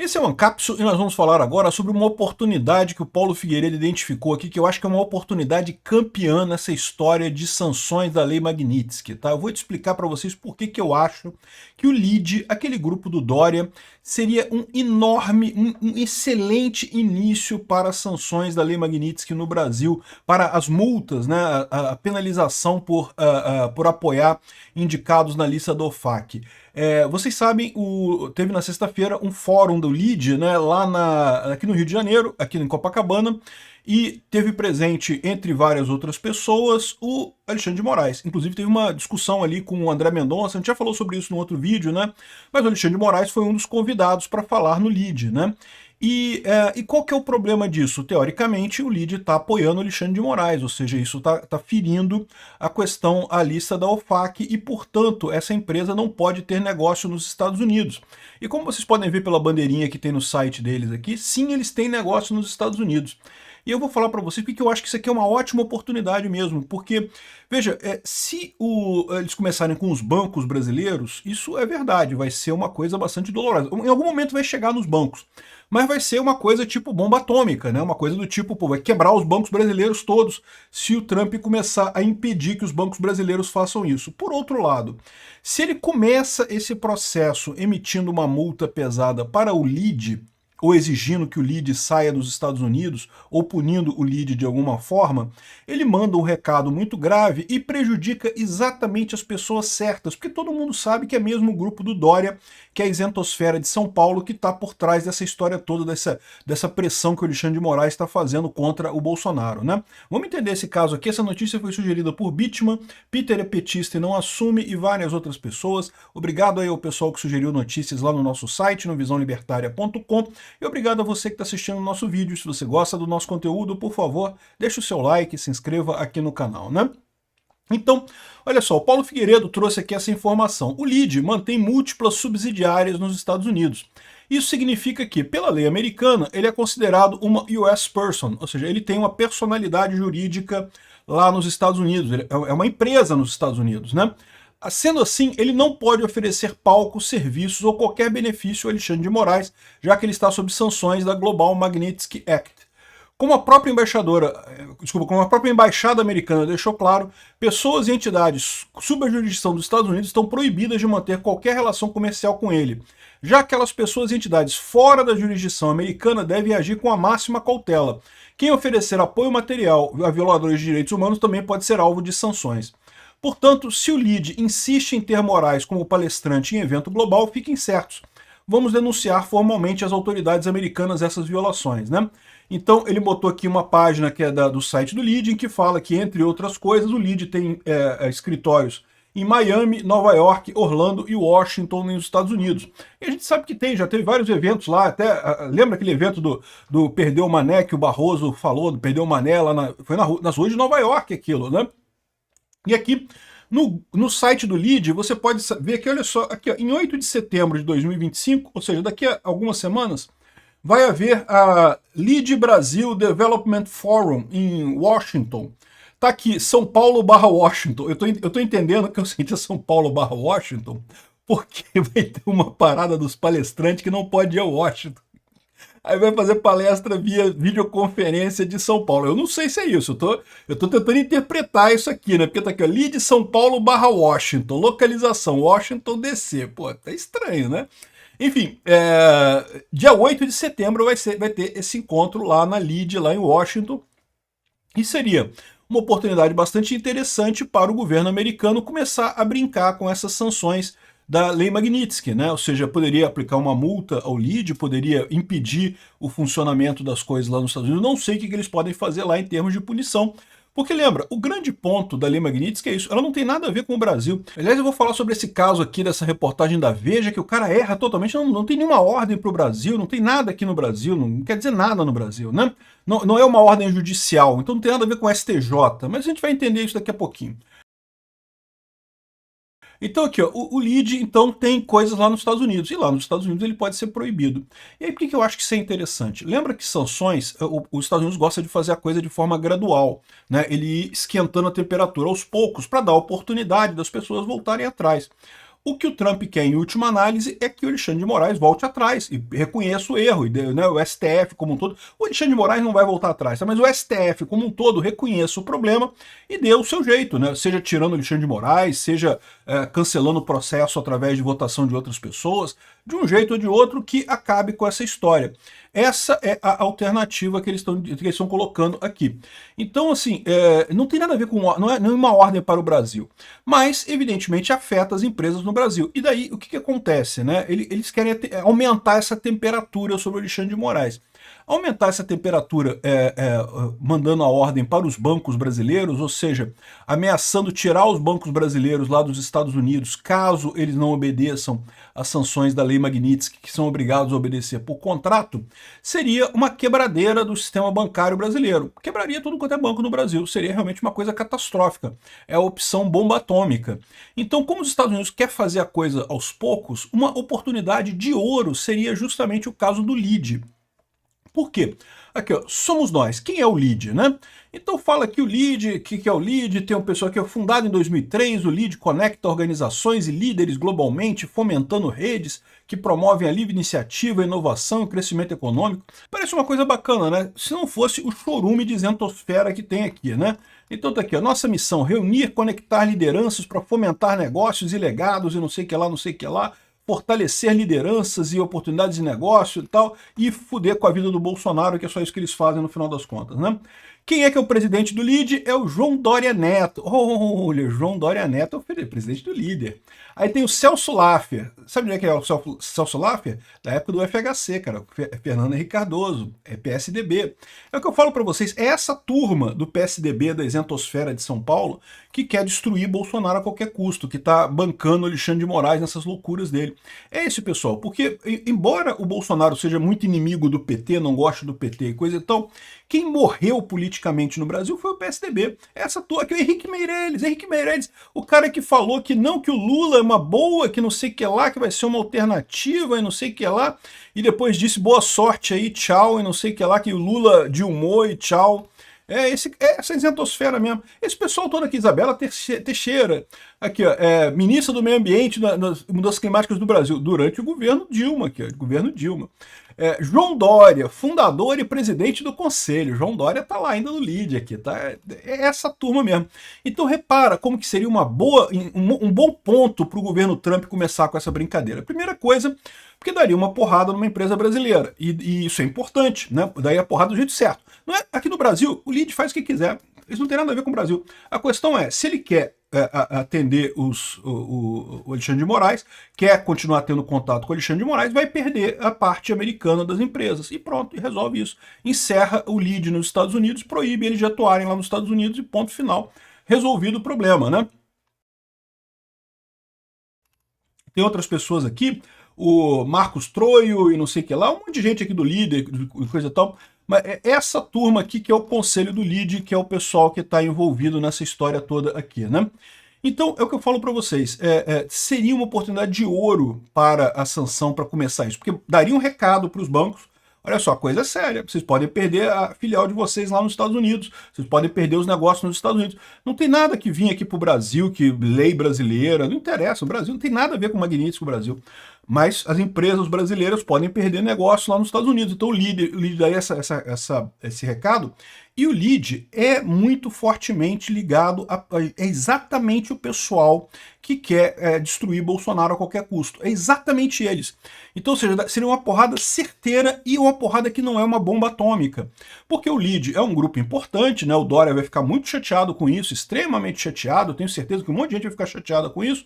Esse é o Ancapsu e nós vamos falar agora sobre uma oportunidade que o Paulo Figueiredo identificou aqui, que eu acho que é uma oportunidade campeã nessa história de sanções da Lei Magnitsky, tá? Eu vou te explicar para vocês por que eu acho que o LIDE, aquele grupo do Dória, seria um enorme, um excelente início para as sanções da Lei Magnitsky no Brasil, para as multas, né, a penalização por apoiar indicados na lista do OFAC. Vocês sabem, teve na sexta-feira um fórum do LIDE, né, aqui no Rio de Janeiro, aqui em Copacabana, e teve presente, entre várias outras pessoas, o Alexandre de Moraes. Inclusive teve uma discussão ali com o André Mendonça, a gente já falou sobre isso no outro vídeo, né? Mas o Alexandre de Moraes foi um dos convidados para falar no LIDE, né? E qual que é o problema disso? Teoricamente, o LIDE está apoiando o Alexandre de Moraes, ou seja, isso está ferindo a lista da OFAC e, portanto, essa empresa não pode ter negócio nos Estados Unidos. E como vocês podem ver pela bandeirinha que tem no site deles aqui, sim, eles têm negócio nos Estados Unidos. E eu vou falar para vocês porque eu acho que isso aqui é uma ótima oportunidade mesmo, porque, veja, se eles começarem com os bancos brasileiros, isso é verdade, vai ser uma coisa bastante dolorosa. Em algum momento vai chegar nos bancos, mas vai ser uma coisa tipo bomba atômica, né? Uma coisa do tipo, pô, vai quebrar os bancos brasileiros todos se o Trump começar a impedir que os bancos brasileiros façam isso. Por outro lado, se ele começa esse processo emitindo uma multa pesada para o LIDE, ou exigindo que o LIDE saia dos Estados Unidos, ou punindo o LIDE de alguma forma, ele manda um recado muito grave e prejudica exatamente as pessoas certas, porque todo mundo sabe que é mesmo o grupo do Dória, que é a isentosfera de São Paulo, que está por trás dessa história toda, dessa pressão que o Alexandre de Moraes está fazendo contra o Bolsonaro, né? Vamos entender esse caso aqui. Essa notícia foi sugerida por Bitman, Peter é petista e não assume, e várias outras pessoas. Obrigado aí ao pessoal que sugeriu notícias lá no nosso site, no visãolibertaria.com. E obrigado a você que está assistindo o nosso vídeo. Se você gosta do nosso conteúdo, por favor, deixe o seu like e se inscreva aqui no canal, né? Então, olha só, o Paulo Figueiredo trouxe aqui essa informação. O LIDE mantém múltiplas subsidiárias nos Estados Unidos. Isso significa que, pela lei americana, ele é considerado uma US person, ou seja, ele tem uma personalidade jurídica lá nos Estados Unidos, ele é uma empresa nos Estados Unidos, né? Sendo assim, ele não pode oferecer palcos, serviços ou qualquer benefício ao Alexandre de Moraes, já que ele está sob sanções da Global Magnitsky Act. Como a própria embaixada americana deixou claro, pessoas e entidades sob a jurisdição dos Estados Unidos estão proibidas de manter qualquer relação comercial com ele. Já aquelas pessoas e entidades fora da jurisdição americana devem agir com a máxima cautela. Quem oferecer apoio material a violadores de direitos humanos também pode ser alvo de sanções. Portanto, se o LIDE insiste em ter Moraes como palestrante em evento global, fiquem certos. Vamos denunciar formalmente às autoridades americanas essas violações, né? Então ele botou aqui uma página que é do site do LIDE, em que fala que, entre outras coisas, o LIDE tem escritórios em Miami, Nova York, Orlando e Washington, nos Estados Unidos. E a gente sabe que já teve vários eventos lá, até lembra aquele evento do Perdeu o Mané, que o Barroso falou, do Perdeu o Mané, lá foi nas ruas de Nova York aquilo, né? E aqui, no site do LIDE, você pode ver que, olha só, aqui, ó, em 8 de setembro de 2025, ou seja, daqui a algumas semanas, vai haver a LIDE Brasil Development Forum em Washington. Tá aqui, São Paulo / Washington. Eu tô entendendo que eu senti São Paulo / Washington, porque vai ter uma parada dos palestrantes que não pode ir a Washington. Aí vai fazer palestra via videoconferência de São Paulo. Eu não sei se é isso, eu tô tentando interpretar isso aqui, né? Porque tá aqui, ó, LIDE São Paulo / Washington, localização Washington DC. Pô, tá estranho, né? Enfim, dia 8 de setembro vai ter esse encontro lá na LIDE, lá em Washington, e seria uma oportunidade bastante interessante para o governo americano começar a brincar com essas sanções da Lei Magnitsky, né? Ou seja, poderia aplicar uma multa ao LIDE, poderia impedir o funcionamento das coisas lá nos Estados Unidos. Não sei o que eles podem fazer lá em termos de punição, porque lembra, o grande ponto da Lei Magnitsky é isso, ela não tem nada a ver com o Brasil. Aliás, eu vou falar sobre esse caso aqui, dessa reportagem da Veja, que o cara erra totalmente, não tem nenhuma ordem para o Brasil, não tem nada aqui no Brasil, não quer dizer nada no Brasil, né? Não é uma ordem judicial, então não tem nada a ver com o STJ, mas a gente vai entender isso daqui a pouquinho. Então aqui, ó, o LIDE então tem coisas lá nos Estados Unidos, e lá nos Estados Unidos ele pode ser proibido. E aí por que eu acho que isso é interessante? Lembra que sanções, os Estados Unidos gosta de fazer a coisa de forma gradual, né? Ele ir esquentando a temperatura aos poucos para dar oportunidade das pessoas voltarem atrás. O que o Trump quer, em última análise, é que o Alexandre de Moraes volte atrás e reconheça o erro, né, o STF como um todo. O Alexandre de Moraes não vai voltar atrás, tá? Mas o STF como um todo reconheça o problema e dê o seu jeito, né? Seja tirando o Alexandre de Moraes, seja cancelando o processo através de votação de outras pessoas, de um jeito ou de outro que acabe com essa história. Essa é a alternativa que eles estão colocando aqui. Então, assim, não tem nada a ver com... não é uma ordem para o Brasil, mas, evidentemente, afeta as empresas no Brasil. E daí, o que acontece, né? Eles querem aumentar essa temperatura sobre o Alexandre de Moraes. Aumentar essa temperatura mandando a ordem para os bancos brasileiros, ou seja, ameaçando tirar os bancos brasileiros lá dos Estados Unidos, caso eles não obedeçam às sanções da Lei Magnitsky, que são obrigados a obedecer por contrato, seria uma quebradeira do sistema bancário brasileiro. Quebraria tudo quanto é banco no Brasil, seria realmente uma coisa catastrófica. É a opção bomba atômica. Então, como os Estados Unidos quer fazer a coisa aos poucos, uma oportunidade de ouro seria justamente o caso do LIDE. Por quê? Aqui, ó, somos nós. Quem é o LIDE, né? Então fala que o LIDE, que é o LIDE, tem um pessoal que é fundado em 2003, o LIDE conecta organizações e líderes globalmente, fomentando redes que promovem a livre iniciativa, inovação e o crescimento econômico. Parece uma coisa bacana, né? Se não fosse o chorume de isentosfera que tem aqui, né? Então tá aqui, a nossa missão, reunir, conectar lideranças para fomentar negócios e legados e não sei o que lá, não sei o que lá, fortalecer lideranças e oportunidades de negócio e tal, e fuder com a vida do Bolsonaro, que é só isso que eles fazem no final das contas, né? Quem é que é o presidente do LIDE? É o João Dória Neto. Olha, João Dória Neto é o presidente do líder. Aí tem o Celso Laffer. Sabe onde é que é o Celso Laffer? Da época do FHC, cara. Fernando Henrique Cardoso. É PSDB. É o que eu falo para vocês. É essa turma do PSDB, da isentosfera de São Paulo, que quer destruir Bolsonaro a qualquer custo, que tá bancando Alexandre de Moraes nessas loucuras dele. É esse pessoal. Porque, embora o Bolsonaro seja muito inimigo do PT, não goste do PT e coisa e tal, quem morreu politicamente no Brasil foi o PSDB. Essa turma aqui, o Henrique Meirelles, o cara que falou que não, que o Lula é uma boa, que não sei o que lá, que vai ser uma alternativa e não sei o que lá, e depois disse boa sorte aí, tchau, e não sei o que lá, que o Lula dilmou e tchau. Essa isentosfera mesmo. Esse pessoal todo aqui, Isabela Teixeira, aqui, ó, ministra do Meio Ambiente das Mudanças Climáticas do Brasil, durante o governo Dilma, aqui, ó, governo Dilma. João Dória, fundador e presidente do Conselho. João Dória tá lá ainda no LIDE aqui, tá? É essa turma mesmo. Então repara como que seria um bom ponto para o governo Trump começar com essa brincadeira. Primeira coisa, porque daria uma porrada numa empresa brasileira. E isso é importante, né? Daí a porrada do jeito certo. Não é? Aqui no Brasil, o LIDE faz o que quiser. Isso não tem nada a ver com o Brasil. A questão é, se ele quer atender o Alexandre de Moraes, quer continuar tendo contato com o Alexandre de Moraes, vai perder a parte americana das empresas. E pronto, e resolve isso. Encerra o LIDE nos Estados Unidos, proíbe eles de atuarem lá nos Estados Unidos e ponto final. Resolvido o problema, né? Tem outras pessoas aqui, o Marcos Troio e não sei o que lá, um monte de gente aqui do LIDE, coisa e tal. Mas é essa turma aqui que é o conselho do LIDE, que é o pessoal que está envolvido nessa história toda aqui, né? Então, é o que eu falo para vocês, seria uma oportunidade de ouro para a sanção, para começar isso, porque daria um recado para os bancos, olha só, a coisa é séria, vocês podem perder a filial de vocês lá nos Estados Unidos, vocês podem perder os negócios nos Estados Unidos. Não tem nada que vir aqui para o Brasil, que lei brasileira, não interessa, o Brasil não tem nada a ver com o Magnitsky, o Brasil. Mas as empresas brasileiras podem perder negócio lá nos Estados Unidos. Então o LIDE daí esse recado. E o LIDE é muito fortemente ligado é exatamente o pessoal que quer destruir Bolsonaro a qualquer custo. É exatamente eles. Então, ou seja, seria uma porrada certeira e uma porrada que não é uma bomba atômica. Porque o LIDE é um grupo importante, né? O Dória vai ficar muito chateado com isso, extremamente chateado. Eu tenho certeza que um monte de gente vai ficar chateada com isso.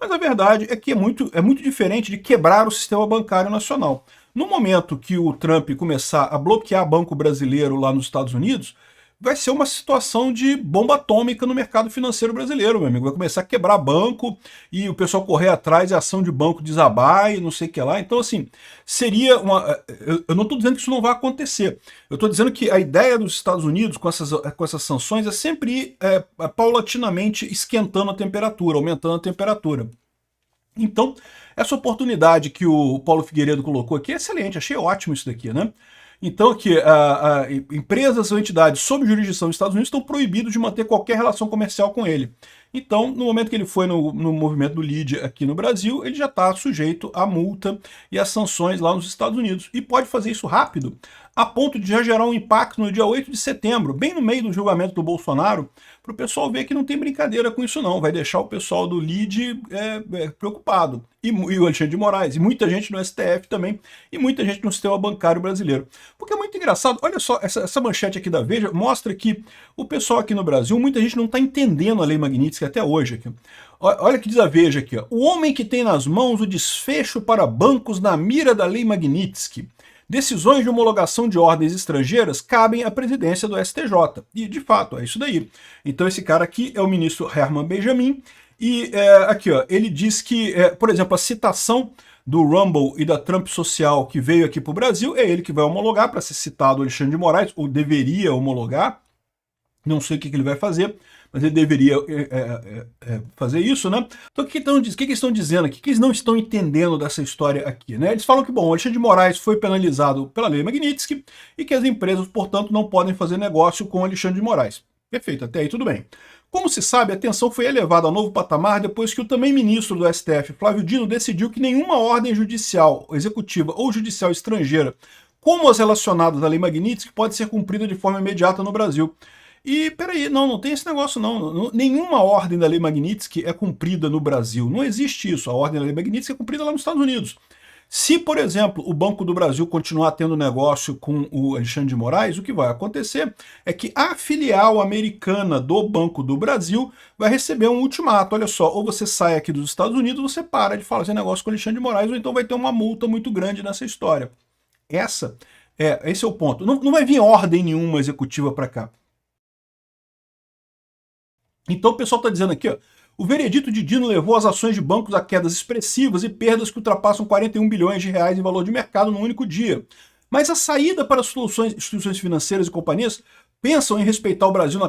Mas a verdade é que é muito diferente de quebrar o sistema bancário nacional. No momento que o Trump começar a bloquear banco brasileiro lá nos Estados Unidos, vai ser uma situação de bomba atômica no mercado financeiro brasileiro, meu amigo. Vai começar a quebrar banco e o pessoal correr atrás e a ação de banco desabar e não sei o que lá. Então, assim, seria uma... Eu não estou dizendo que isso não vai acontecer. Eu estou dizendo que a ideia dos Estados Unidos com essas sanções é sempre ir paulatinamente esquentando a temperatura, aumentando a temperatura. Então, essa oportunidade que o Paulo Figueiredo colocou aqui é excelente, achei ótimo isso daqui, né? Então, que empresas ou entidades sob jurisdição dos Estados Unidos estão proibidos de manter qualquer relação comercial com ele. Então, no momento que ele foi no movimento do LEAD aqui no Brasil, ele já está sujeito à multa e às sanções lá nos Estados Unidos. E pode fazer isso rápido, a ponto de já gerar um impacto no dia 8 de setembro, bem no meio do julgamento do Bolsonaro, para o pessoal ver que não tem brincadeira com isso não, vai deixar o pessoal do LEAD preocupado. E o Alexandre de Moraes, e muita gente no STF também, e muita gente no sistema bancário brasileiro. Porque é muito engraçado, olha só, essa manchete aqui da Veja mostra que o pessoal aqui no Brasil, muita gente não está entendendo a Lei Magnitsky até hoje. Aqui. Olha o que diz a Veja aqui. Ó. O homem que tem nas mãos o desfecho para bancos na mira da Lei Magnitsky. Decisões de homologação de ordens estrangeiras cabem à presidência do STJ. E, de fato, é isso daí. Então, esse cara aqui é o ministro Herman Benjamin. E aqui, ó, ele diz que, por exemplo, a citação do Rumble e da Trump Social que veio aqui para o Brasil, é ele que vai homologar, para ser citado o Alexandre de Moraes, ou deveria homologar. Não sei o que ele vai fazer, mas ele deveria fazer isso, né? Então o que eles estão dizendo aqui? O que eles não estão entendendo dessa história aqui, né? Eles falam que, bom, o Alexandre de Moraes foi penalizado pela Lei Magnitsky e que as empresas, portanto, não podem fazer negócio com o Alexandre de Moraes. Perfeito, até aí tudo bem. Como se sabe, a tensão foi elevada a novo patamar depois que o também ministro do STF, Flávio Dino, decidiu que nenhuma ordem judicial, executiva ou judicial estrangeira, como as relacionadas à Lei Magnitsky, pode ser cumprida de forma imediata no Brasil. E peraí, não tem esse negócio não. Nenhuma ordem da Lei Magnitsky é cumprida no Brasil. Não existe isso. A ordem da Lei Magnitsky é cumprida lá nos Estados Unidos. Se, por exemplo, o Banco do Brasil continuar tendo negócio com o Alexandre de Moraes, o que vai acontecer é que a filial americana do Banco do Brasil vai receber um ultimato. Olha só, ou você sai aqui dos Estados Unidos, ou você para de fazer negócio com o Alexandre de Moraes, ou então vai ter uma multa muito grande nessa história. Esse é o ponto. Não vai vir ordem nenhuma executiva para cá. Então o pessoal está dizendo aqui, ó, o veredito de Dino levou as ações de bancos a quedas expressivas e perdas que ultrapassam 41 bilhões de reais em valor de mercado num único dia. Mas a saída para as instituições financeiras e companhias pensam em respeitar o Brasil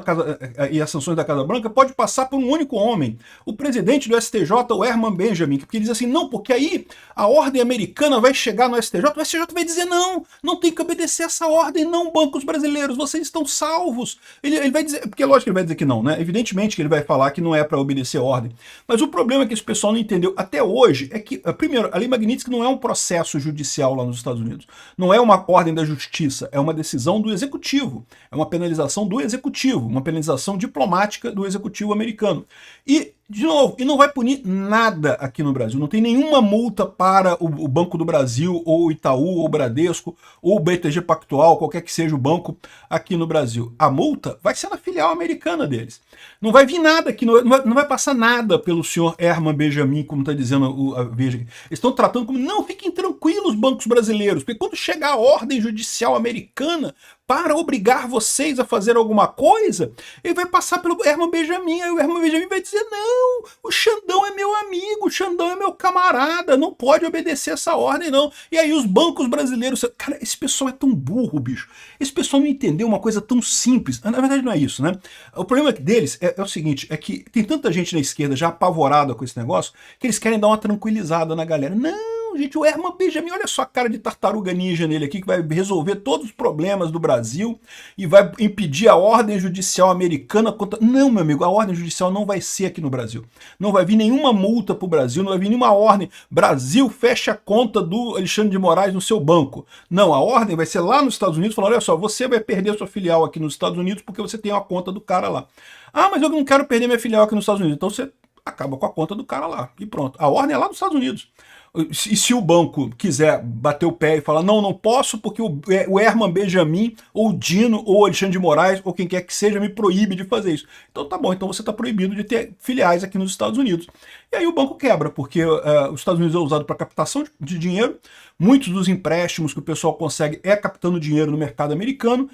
e as sanções da Casa Branca pode passar por um único homem, o presidente do STJ, o Herman Benjamin, porque ele diz assim, não, porque aí a ordem americana vai chegar no STJ, o STJ vai dizer, não tem que obedecer essa ordem, não, bancos brasileiros, vocês estão salvos. Ele vai dizer, porque lógico que ele vai dizer que não, né? Evidentemente que ele vai falar que não é para obedecer a ordem. Mas o problema que esse pessoal não entendeu até hoje é que, primeiro, a Lei Magnitsky não é um processo judicial lá nos Estados Unidos, não é uma ordem da justiça, é uma decisão do executivo, é uma penalização do executivo, uma penalização diplomática do executivo americano. E, de novo, não vai punir nada aqui no Brasil, não tem nenhuma multa para o Banco do Brasil, ou o Itaú, ou o Bradesco, ou o BTG Pactual, qualquer que seja o banco aqui no Brasil. A multa vai ser na filial americana deles. Não vai vir nada aqui, não vai passar nada pelo senhor Herman Benjamin, como está dizendo a Veja. Eles estão tratando como, não, fiquem tranquilos, bancos brasileiros, porque quando chegar a ordem judicial americana para obrigar vocês a fazer alguma coisa, ele vai passar pelo Herman Benjamin, aí o Herman Benjamin vai dizer, não, o Xandão é meu amigo, o Xandão é meu camarada, não pode obedecer essa ordem não. E aí os bancos brasileiros, cara, esse pessoal é tão burro, bicho, esse pessoal não entendeu uma coisa tão simples, na verdade não é isso, né? O problema deles é o seguinte, é que tem tanta gente na esquerda já apavorada com esse negócio, que eles querem dar uma tranquilizada na galera. Não, gente, o Herman Benjamin, olha só a cara de tartaruga ninja nele aqui, que vai resolver todos os problemas do Brasil e vai impedir a ordem judicial americana contra... Não, meu amigo, a ordem judicial não vai ser aqui no Brasil. Não vai vir nenhuma multa para o Brasil, não vai vir nenhuma ordem. Brasil fecha a conta do Alexandre de Moraes no seu banco. Não, a ordem vai ser lá nos Estados Unidos, falando, olha só, você vai perder sua filial aqui nos Estados Unidos porque você tem uma conta do cara lá. Ah, mas eu não quero perder minha filial aqui nos Estados Unidos. Então você acaba com a conta do cara lá. E pronto. A ordem é lá nos Estados Unidos. E se o banco quiser bater o pé e falar, não posso porque o Herman Benjamin, ou o Dino, ou o Alexandre de Moraes, ou quem quer que seja, me proíbe de fazer isso. Então tá bom, então você está proibido de ter filiais aqui nos Estados Unidos. E aí o banco quebra, porque os Estados Unidos é usado para captação de dinheiro, muitos dos empréstimos que o pessoal consegue captando dinheiro no mercado americano,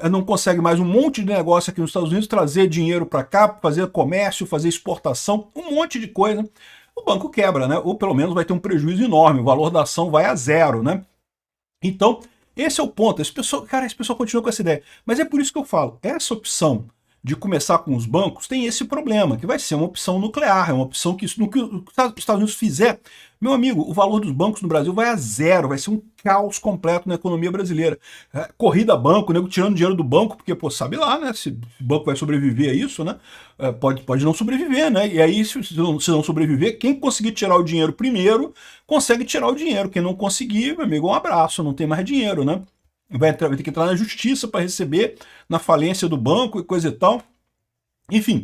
não consegue mais um monte de negócio aqui nos Estados Unidos, trazer dinheiro para cá, fazer comércio, fazer exportação, um monte de coisa. O banco quebra, né? Ou pelo menos vai ter um prejuízo enorme, o valor da ação vai a zero, né? Então, esse é o ponto. Esse pessoal continua com essa ideia. Mas é por isso que eu falo, essa opção de começar com os bancos tem esse problema, que vai ser uma opção nuclear, é uma opção que, no que os Estados Unidos fizer, meu amigo, o valor dos bancos no Brasil vai a zero, vai ser um caos completo na economia brasileira. Corrida a banco, nego tirando dinheiro do banco, porque, pô, sabe lá, né, se o banco vai sobreviver a isso, né, pode não sobreviver, né, e aí se não sobreviver, quem conseguir tirar o dinheiro primeiro, consegue tirar o dinheiro, quem não conseguir, meu amigo, um abraço, não tem mais dinheiro, né. Vai ter que entrar na justiça para receber na falência do banco e coisa e tal. Enfim,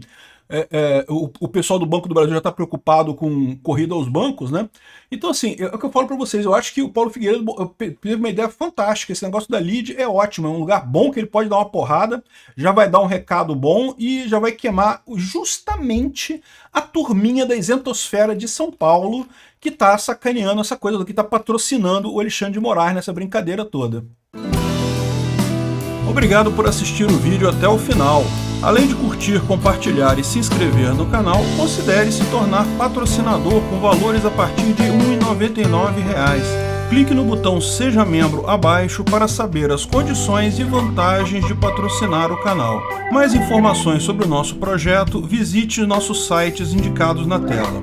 o pessoal do Banco do Brasil já está preocupado com corrida aos bancos, né? Então, assim, é o que eu falo para vocês, eu acho que o Paulo Figueiredo teve uma ideia fantástica, esse negócio da lead é ótimo, é um lugar bom que ele pode dar uma porrada, já vai dar um recado bom e já vai queimar justamente a turminha da isentosfera de São Paulo que está sacaneando essa coisa, que está patrocinando o Alexandre de Moraes nessa brincadeira toda. Obrigado por assistir o vídeo até o final. Além de curtir, compartilhar e se inscrever no canal, considere se tornar patrocinador com valores a partir de R$ 1,99. Clique no botão Seja Membro abaixo para saber as condições e vantagens de patrocinar o canal. Mais informações sobre o nosso projeto, visite nossos sites indicados na tela.